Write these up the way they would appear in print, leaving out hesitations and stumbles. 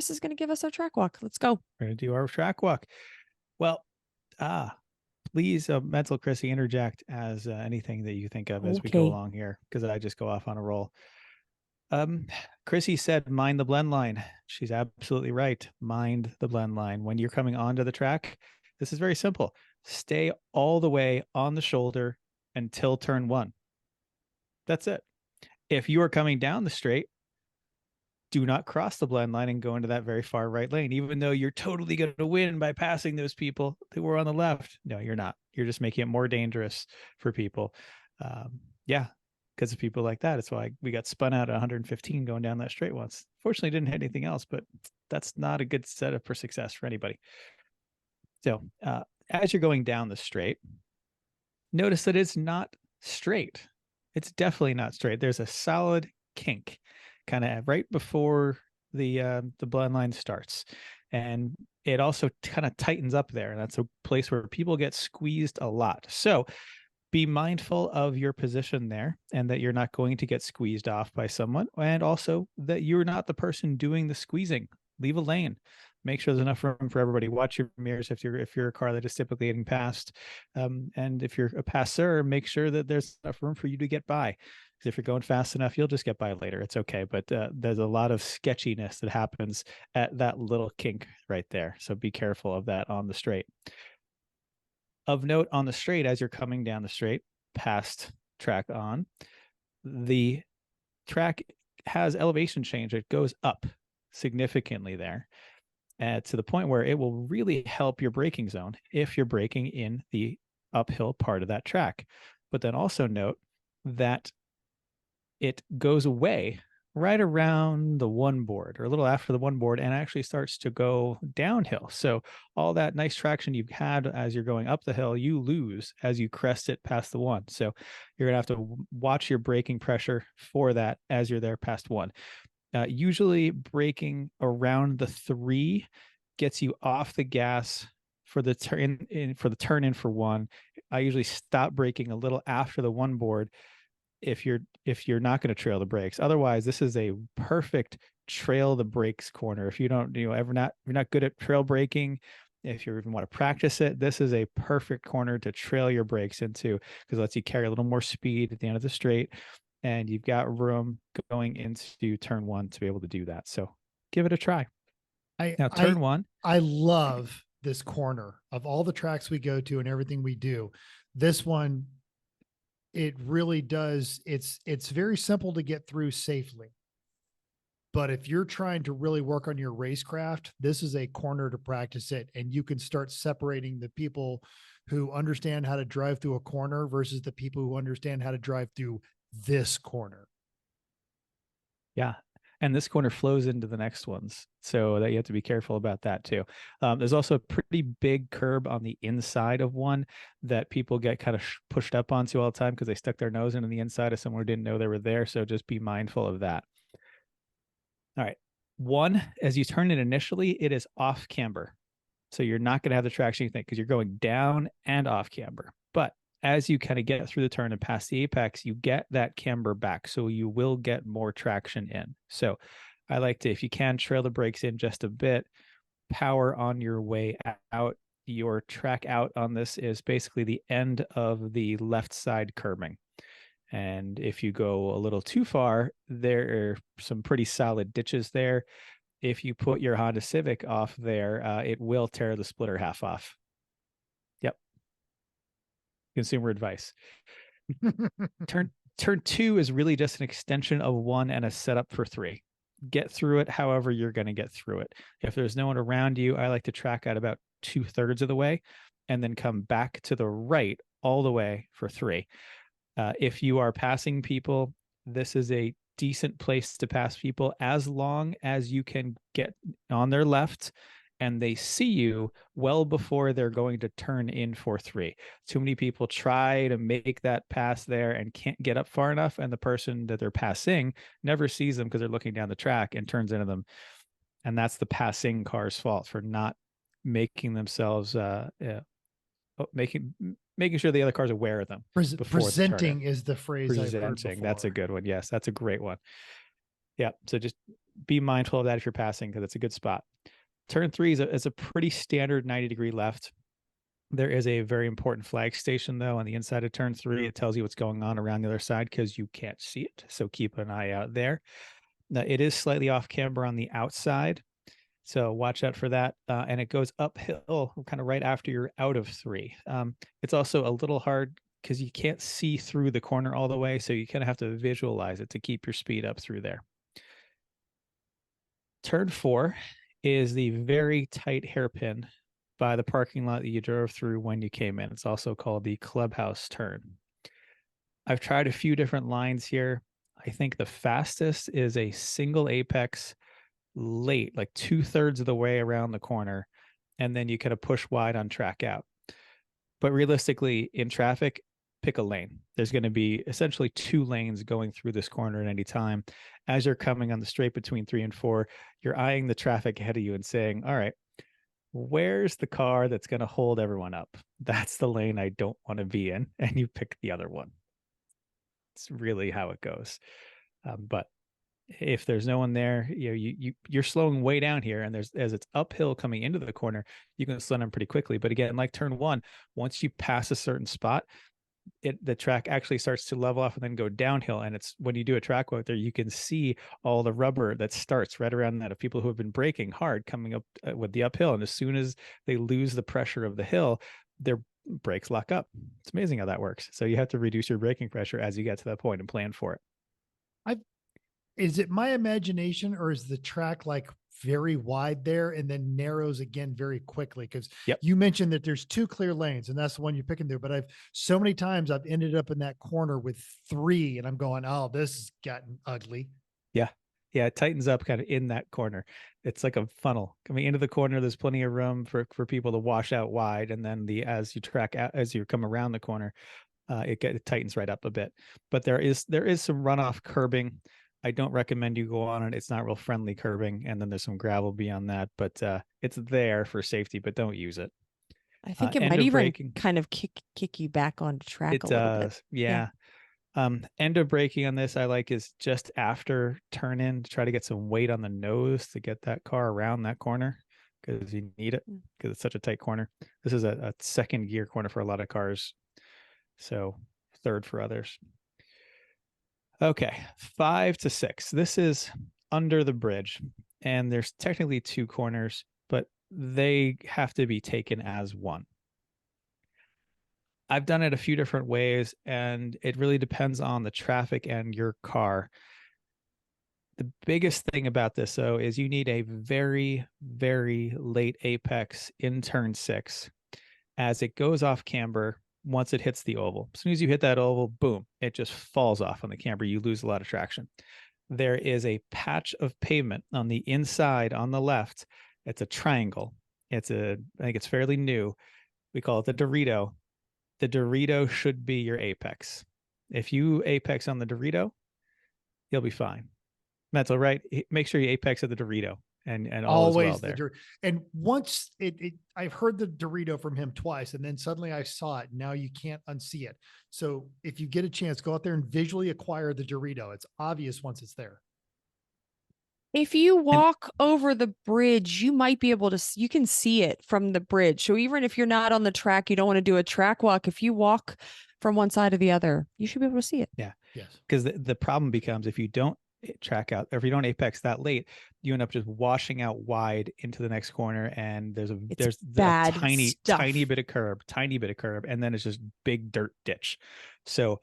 Chris is going to give us our track walk. Let's go. We're going to do our track walk. Well, please, mental Chrissy, interject as anything that you think of as we go along here, because I just go off on a roll. Chrissy said, mind the blend line. She's absolutely right. Mind the blend line. When you're coming onto the track, this is very simple. Stay all the way on the shoulder until turn 1. That's it. If you are coming down the straight, do not cross the blend line and go into that very far right lane, even though you're totally going to win by passing those people that were on the left. No, you're not. You're just making it more dangerous for people. Yeah, because of people like that. It's why we got spun out at 115 going down that straight once. Fortunately, didn't hit anything else, but that's not a good setup for success for anybody. So as you're going down the straight, notice that it's not straight. It's definitely not straight. There's a solid kink kind of right before the blend line starts. And it also kind of tightens up there. And that's a place where people get squeezed a lot. So be mindful of your position there and that you're not going to get squeezed off by someone. And also that you're not the person doing the squeezing. Leave a lane. Make sure there's enough room for everybody. Watch your mirrors if you're a car that is typically getting passed. And if you're a passer, make sure that there's enough room for you to get by. Because if you're going fast enough, you'll just get by later. It's okay. But there's a lot of sketchiness that happens at that little kink right there. So be careful of that on the straight. Of note, on the straight, as you're coming down the straight, past track on, the track has elevation change. It goes up significantly there. To the point where it will really help your braking zone if you're braking in the uphill part of that track. But then also note that it goes away right around the one board or a little after the one board and actually starts to go downhill. So all that nice traction you've had as you're going up the hill, you lose as you crest it past the one. So you're going to have to watch your braking pressure for that as you're there past one. Usually braking around the 3 gets you off the gas for the turn in for 1. I usually stop braking a little after the one board if you're not going to trail the brakes. Otherwise, this is a perfect trail the brakes corner. If you don't, you're not good at trail braking, if you even want to practice it, this is a perfect corner to trail your brakes into because it lets you carry a little more speed at the end of the straight. And you've got room going into turn 1 to be able to do that. So give it a try. Now, turn 1. I love this corner of all the tracks we go to and everything we do. This one, it really does. It's very simple to get through safely. But if you're trying to really work on your racecraft, this is a corner to practice it. And you can start separating the people who understand how to drive through a corner versus the people who understand how to drive through this corner. Yeah. And this corner flows into the next ones. So that you have to be careful about that too. There's also a pretty big curb on the inside of one that people get kind of pushed up onto all the time because they stuck their nose into the inside of someone who didn't know they were there. So just be mindful of that. All right. 1, as you turn it initially, it is off camber. So you're not going to have the traction you think because you're going down and off camber. But as you kind of get through the turn and past the apex, you get that camber back. So you will get more traction in. So I like to, if you can, trail the brakes in just a bit, power on your way out. Your track out on this is basically the end of the left side curbing. And if you go a little too far, there are some pretty solid ditches there. If you put your Honda Civic off there, it will tear the splitter half off. Consumer advice. Turn 2 is really just an extension of 1 and a setup for 3. Get through it however you're going to get through it. If there's no one around you, I like to track out about 2/3 of the way and then come back to the right all the way for 3. If you are passing people, this is a decent place to pass people as long as you can get on their left and they see you well before they're going to turn in for 3. Too many people try to make that pass there and can't get up far enough, and the person that they're passing never sees them because they're looking down the track and turns into them. And that's the passing car's fault for not making themselves making sure the other car's aware of them. Presenting is the phrase. Presenting, that's a good one. Yes, that's a great one. Yeah, so just be mindful of that if you're passing, because it's a good spot. Turn 3 is a pretty standard 90-degree left. There is a very important flag station, though, on the inside of turn 3. It tells you what's going on around the other side because you can't see it. So keep an eye out there. Now, it is slightly off camber on the outside, so watch out for that. And it goes uphill kind of right after you're out of 3. It's also a little hard because you can't see through the corner all the way, so you kind of have to visualize it to keep your speed up through there. Turn 4 is the very tight hairpin by the parking lot that you drove through when you came in. It's also called the clubhouse turn. I've tried a few different lines here. I think the fastest is a single apex late, like 2/3 of the way around the corner, and then you kind of push wide on track out. But realistically, in traffic, pick a lane. There's going to be essentially 2 lanes going through this corner at any time. As you're coming on the straight between 3 and 4, you're eyeing the traffic ahead of you and saying, all right, where's the car that's going to hold everyone up? That's the lane I don't want to be in. And you pick the other one. It's really how it goes. But if there's no one there, you're slowing way down here, and as it's uphill coming into the corner, you can slow down pretty quickly. But again, like turn 1, once you pass a certain spot, the track actually starts to level off and then go downhill. And it's when you do a track walk there, you can see all the rubber that starts right around that of people who have been braking hard coming up with the uphill. And as soon as they lose the pressure of the hill, their brakes lock up. It's amazing how that works. So you have to reduce your braking pressure as you get to that point and plan for it. Is it my imagination, or is the track like very wide there and then narrows again very quickly? Because you mentioned that there's 2 clear lanes, and that's the one you're picking there. But so many times I've ended up in that corner with 3, and I'm going, oh, this has gotten ugly. Yeah. It tightens up kind of in that corner. It's like a funnel coming into the corner. There's plenty of room for people to wash out wide, and then as you come around the corner, it tightens right up a bit. But there is some runoff curbing. I don't recommend you go on it. It's not real friendly curbing. And then there's some gravel beyond that, but it's there for safety, but don't use it. I think it might even kind of kick you back onto track a little bit. Yeah. End of braking on this I like is just after turn in to try to get some weight on the nose to get that car around that corner, because you need it because it's such a tight corner. This is a second gear corner for a lot of cars, so third for others. Okay, 5 to 6. This is under the bridge, and there's technically 2 corners, but they have to be taken as one. I've done it a few different ways, and it really depends on the traffic and your car. The biggest thing about this, though, is you need a very, very late apex in turn 6. As it goes off camber, once it hits the oval. As soon as you hit that oval, boom, it just falls off on the camber. You lose a lot of traction. There is a patch of pavement on the inside on the left. It's a triangle. I think it's fairly new. We call it the Dorito. The Dorito should be your apex. If you apex on the Dorito, you'll be fine. That's all right. Make sure you apex at the Dorito. And all always is well there. And once I've heard the Dorito from him twice, and then suddenly I saw it. Now you can't unsee it. So if you get a chance, go out there and visually acquire the Dorito. It's obvious once it's there. If you walk over the bridge, you might be able to, you can see it from the bridge. So even if you're not on the track, you don't want to do a track walk. If you walk from one side to the other, you should be able to see it. Yeah. Yes. Because the problem becomes if you don't track out, or if you don't apex that late, you end up just washing out wide into the next corner, and there's a tiny bit of curb, and then it's just big dirt ditch. So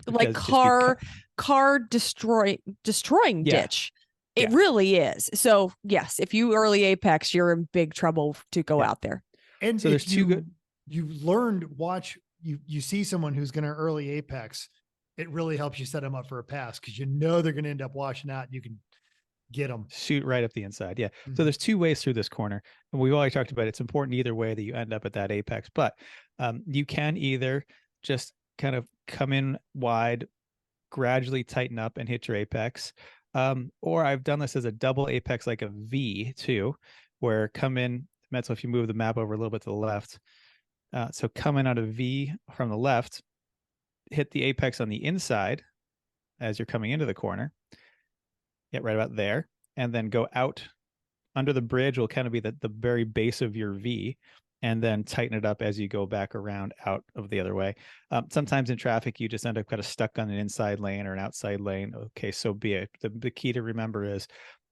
like car destroying ditch. It really is. So yes, if you early apex, you're in big trouble to go out there. And so there's you learned, you see someone who's going to early apex, it really helps you set them up for a pass, because you know they're going to end up washing out, and you can get them. Shoot right up the inside. Yeah. Mm-hmm. So there's 2 ways through this corner. And we've already talked about it's important either way that you end up at that apex. But you can either just kind of come in wide, gradually tighten up and hit your apex. Or I've done this as a double apex, like a V too, where come in, Metzel, if you move the map over a little bit to the left. So come in on a V from the left, hit the apex on the inside as you're coming into the corner. Yeah, right about there. and then go out under the bridge will kind of be the very base of your V, and then tighten it up as you go back around out of the other way. Sometimes in traffic, you just end up kind of stuck on an inside lane or an outside lane. Okay, so be it. The key to remember is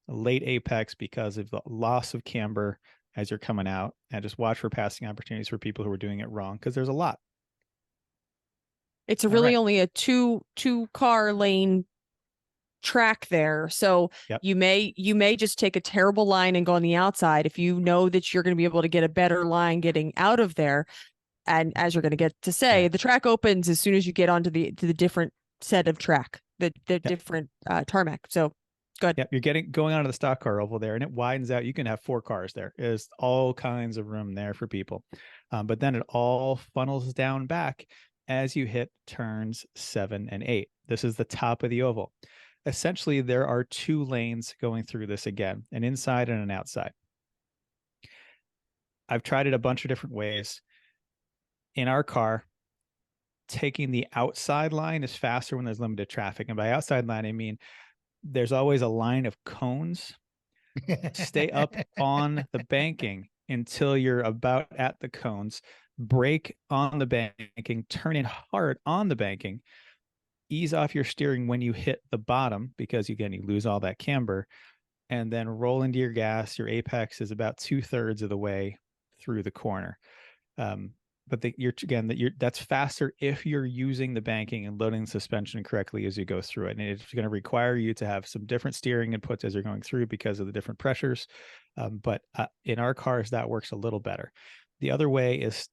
late apex because of the loss of camber as you're coming out, and just watch for passing opportunities for people who are doing it wrong, because there's a lot. It's really only a two car lane track there. So you may just take a terrible line and go on the outside if you know that you're going to be able to get a better line getting out of there. And as you're going to get to say, the track opens as soon as you get onto the different set of track, the different tarmac. So good. Yep, you're going onto the stock car oval there, and it widens out. You can have 4 cars there. There's all kinds of room there for people. But then it all funnels down back as you hit turns 7 and 8. This is the top of the oval. Essentially, there are 2 lanes going through this again, an inside and an outside. I've tried it a bunch of different ways. In our car, taking the outside line is faster when there's limited traffic. And by outside line, I mean there's always a line of cones. Stay up on the banking until you're about at the cones. Brake on the banking, turn in hard on the banking, ease off your steering when you hit the bottom, because again, you lose all that camber, and then roll into your gas. Your apex is about 2/3 of the way through the corner. But that's faster if you're using the banking and loading the suspension correctly as you go through it. And it's going to require you to have some different steering inputs as you're going through because of the different pressures. But in our cars, that works a little better. The other way is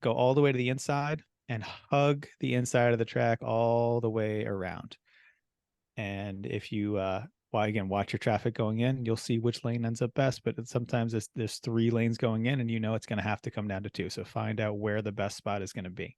go all the way to the inside and hug the inside of the track all the way around. And if you watch your traffic going in, you'll see which lane ends up best. But sometimes there's 3 lanes going in, and it's going to have to come down to 2. So find out where the best spot is going to be.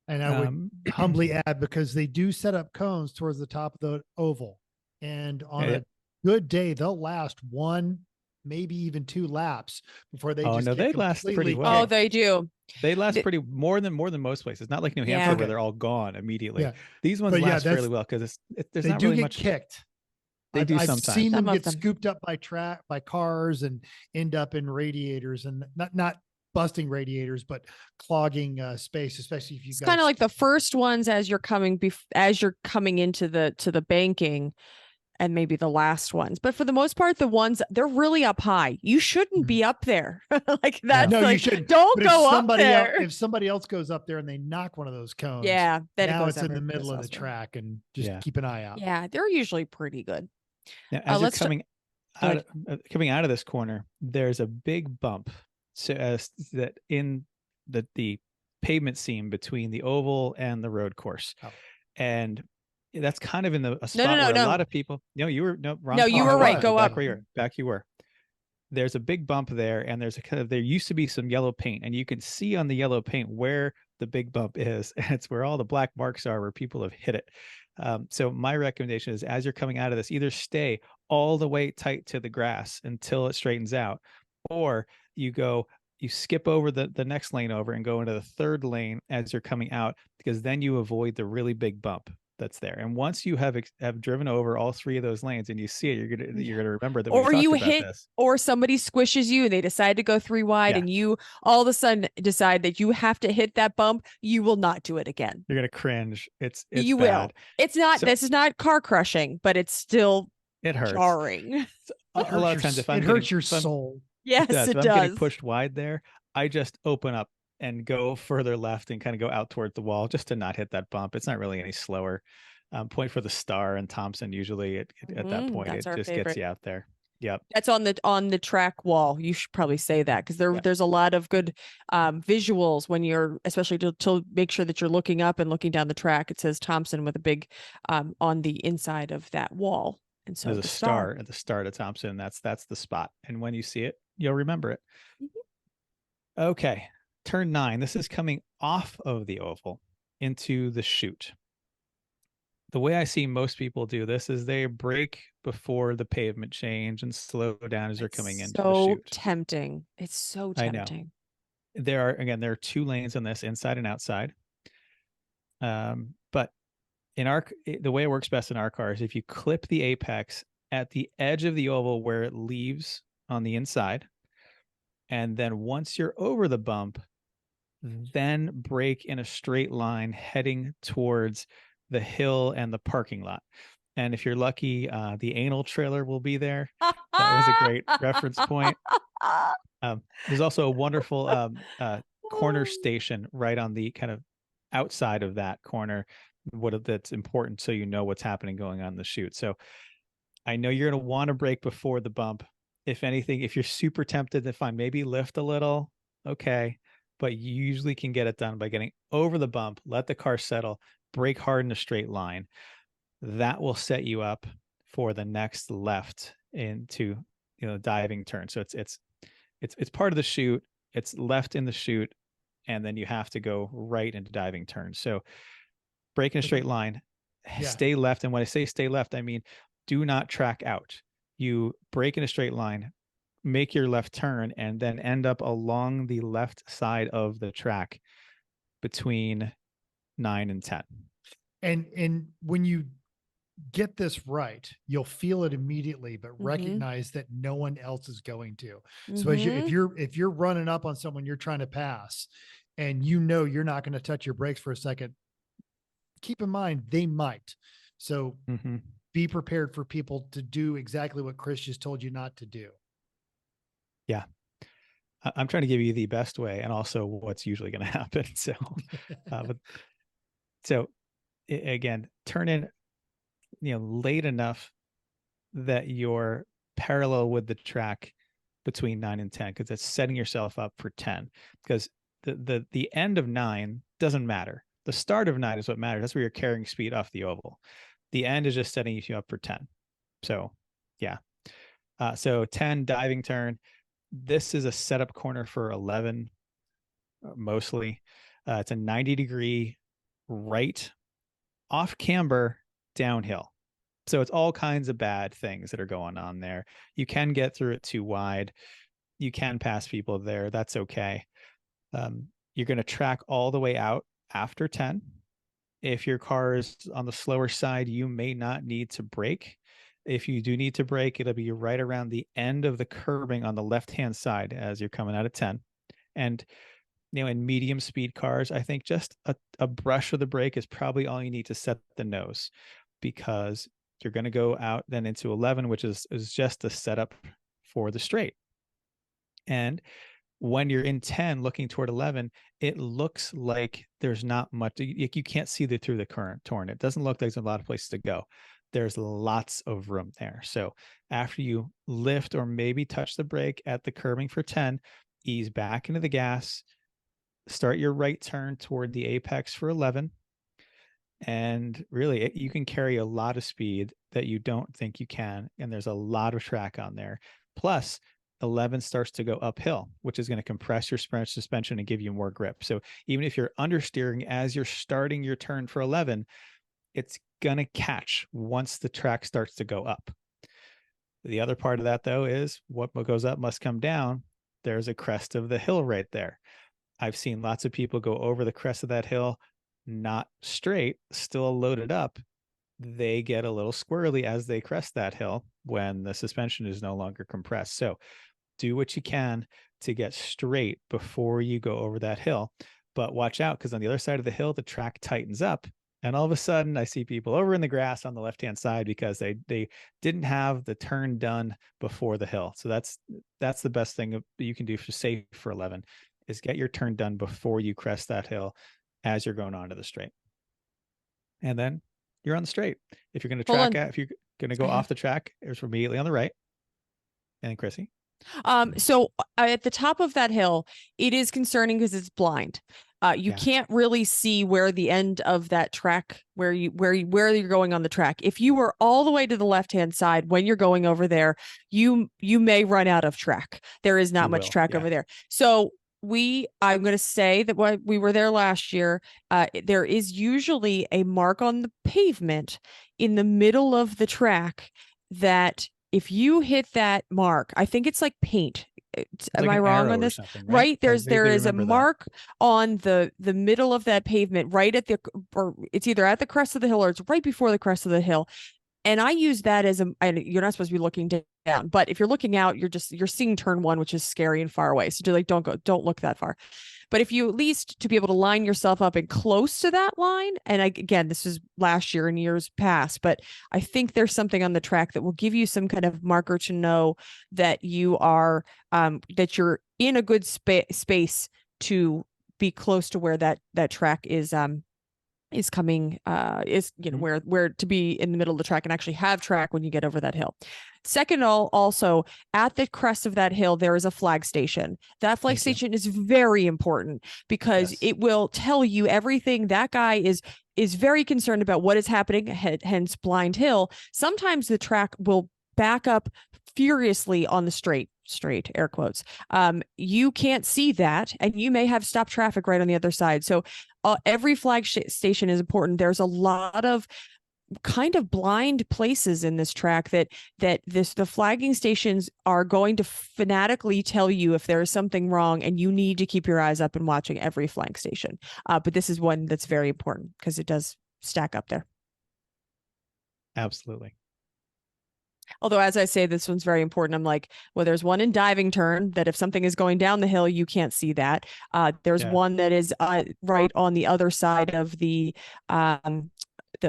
And I would humbly add, because they do set up cones towards the top of the oval, and on a good day, they'll last 1, maybe even 2 laps before they they last pretty well. Oh, they do. They last pretty more than most places. Not like New Hampshire where they're all gone immediately. Yeah. These ones last fairly well because there's not really much kicked. They do sometimes. I've seen them get scooped up by cars and end up in radiators, and not busting radiators, but clogging space, especially if you. It's kind of like the first ones as you're coming into the banking, and maybe the last ones. But for the most part, the ones, they're really up high. You shouldn't be up there. Like that. No, you shouldn't. Don't go up there. If somebody else goes up there and they knock one of those cones, then now it's in the middle of the track, and just keep an eye out. Yeah, they're usually pretty good. Now, as you're coming out of this corner, there's a big bump. So that in the pavement seam between the oval and the road course. And that's kind of in a spot where a lot of people. No, you were wrong. No, you were right. Go up. Back you were. There's a big bump there, and there's there used to be some yellow paint, and you can see on the yellow paint where the big bump is, and it's where all the black marks are where people have hit it. So my recommendation is, as you're coming out of this, either stay all the way tight to the grass until it straightens out, or you skip over the next lane over and go into the 3rd lane as you're coming out, because then you avoid the really big bump that's there. And once you have driven over all 3 of those lanes and you see it, you're gonna remember that. Or you hit this. Or somebody squishes you and they decide to go 3 wide, and you all of a sudden decide that you have to hit that bump. You will not do it again. You're gonna cringe. You bad. will. It's not. This is not car crushing, but it's still hurts. Jarring. A lot of times, it hurts your soul. Yes, it does. If I'm getting pushed wide there, I just open up and go further left and kind of go out towards the wall just to not hit that bump. It's not really any slower. Point for the star and Thompson. Usually at that point, it just gets you out there. Yep. That's on the track wall. You should probably say that, because there's a lot of good visuals when you're, especially to make sure that you're looking up and looking down the track. It says Thompson with a big on the inside of that wall. And so there's a star at the start of Thompson. That's the spot. And when you see it, you'll remember it. Mm-hmm. Okay. Turn 9. This is coming off of the oval into the chute. The way I see most people do this is they brake before the pavement change and slow down as they're coming into the chute. Tempting. It's so tempting. I know. There are 2 lanes on this, inside and outside. But the way it works best in our cars, if you clip the apex at the edge of the oval where it leaves on the inside. And then once you're over the bump, then brake in a straight line heading towards the hill and the parking lot. And if you're lucky, the anal trailer will be there. That was a great reference point. There's also a wonderful corner station right on the kind of outside of that corner. That's important so you know what's happening going on in the chute. So I know you're going to want to brake before the bump. If anything, if you're super tempted, then fine, maybe lift a little. Okay. But you usually can get it done by getting over the bump, let the car settle, brake hard in a straight line. That will set you up for the next left into, diving turn. So it's part of the chute. It's left in the chute, and then you have to go right into diving turn. So brake in a straight line, stay left. And when I say stay left, I mean, do not track out. You brake in a straight line, make your left turn, and then end up along the left side of the track between 9 and 10. And when you get this right, you'll feel it immediately, but recognize that no one else is going to. So if you're running up on someone you're trying to pass, and you're not going to touch your brakes for a second, keep in mind they might. So be prepared for people to do exactly what Chris just told you not to do. Yeah. I'm trying to give you the best way and also what's usually going to happen. So, again, turn in, late enough that you're parallel with the track between 9 and 10, because it's setting yourself up for 10. Because the end of 9 doesn't matter. The start of 9 is what matters. That's where you're carrying speed off the oval. The end is just setting you up for 10. So, yeah. So 10 diving turn. This is a setup corner for 11, mostly. It's a 90-degree right off camber downhill. So it's all kinds of bad things that are going on there. You can get through it too wide. You can pass people there. That's okay. You're going to track all the way out after 10. If your car is on the slower side, you may not need to brake. If you do need to brake, it'll be right around the end of the curbing on the left-hand side as you're coming out of 10. And, in medium speed cars, I think just a brush of the brake is probably all you need to set the nose, because you're going to go out then into 11, which is just a setup for the straight. And when you're in 10 looking toward 11, it looks like there's not much. You can't see through the current torn. It doesn't look like there's a lot of places to go. There's lots of room there. So after you lift or maybe touch the brake at the curbing for 10, ease back into the gas, start your right turn toward the apex for 11. And really, you can carry a lot of speed that you don't think you can. And there's a lot of track on there. Plus, 11 starts to go uphill, which is going to compress your suspension and give you more grip. So even if you're understeering as you're starting your turn for 11, it's going to catch once the track starts to go up. The other part of that, though, is what goes up must come down. There's a crest of the hill right there. I've seen lots of people go over the crest of that hill, not straight, still loaded up. They get a little squirrely as they crest that hill when the suspension is no longer compressed. So do what you can to get straight before you go over that hill. But watch out, because on the other side of the hill, the track tightens up. And all of a sudden, I see people over in the grass on the left-hand side because they didn't have the turn done before the hill. So that's the best thing you can do for safe for 11 is get your turn done before you crest that hill as you're going onto the straight. And then you're on the straight. If you're going to track out, if you're going to go off the track, it's immediately on the right. And then Chrissy. So at the top of that hill, it is concerning because it's blind. You can't really see where the end of that track, where you're going on the track. If you were all the way to the left-hand side when you're going over there, you may run out of track. There is not much track over there. So I'm going to say that when we were there last year, there is usually a mark on the pavement in the middle of the track that if you hit that mark, I think it's like paint. Am I wrong on this? Right? There is a mark on the middle of that pavement, right at or it's either at the crest of the hill or it's right before the crest of the hill. And I use that as you're not supposed to be looking down, but if you're looking out, you're seeing turn one, which is scary and far away. So don't look that far. But if you at least to be able to line yourself up and close to that line, and again, this is last year and years past, but I think there's something on the track that will give you some kind of marker to know that you are, that you're in a good space to be close to where that track is coming, where to be in the middle of the track and actually have track when you get over that hill. Second, also at the crest of that hill, there is a flag station. That flag station is very important because it will tell you everything. That guy is very concerned about what is happening, hence Blind Hill. Sometimes the track will back up furiously on the straight air quotes. You can't see that, and you may have stopped traffic right on the other side. So every flag station is important. There's a lot of kind of blind places in this track that the flagging stations are going to fanatically tell you if there is something wrong, and you need to keep your eyes up and watching every flag station. But this is one that's very important because it does stack up there. Absolutely. Although, as I say, this one's very important. I'm like, well, there's one in diving turn that if something is going down the hill, you can't see that. There's one that is right on the other side of the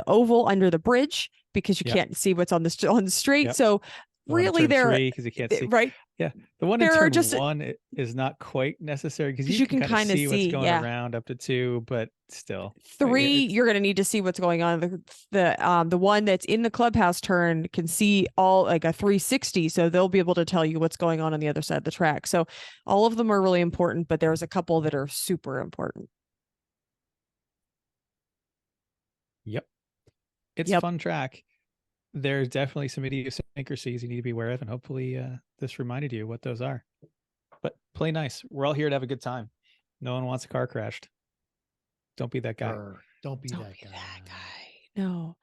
oval under the bridge because you can't see what's on the straight. So really, there because you can't see. Right. Yeah, the one in turn one is not quite necessary because you can kind of see what's going around up to 2, but still 3, you're going to need to see what's going on. The one that's in the clubhouse turn can see all like a 360, so they'll be able to tell you what's going on the other side of the track. So all of them are really important, but there's a couple that are super important. Yep, it's a fun track. There's definitely some idiosyncrasies you need to be aware of, and hopefully this reminded you what those are. But play nice. We're all here to have a good time. No one wants a car crashed. Don't be that guy. Don't be that guy. No.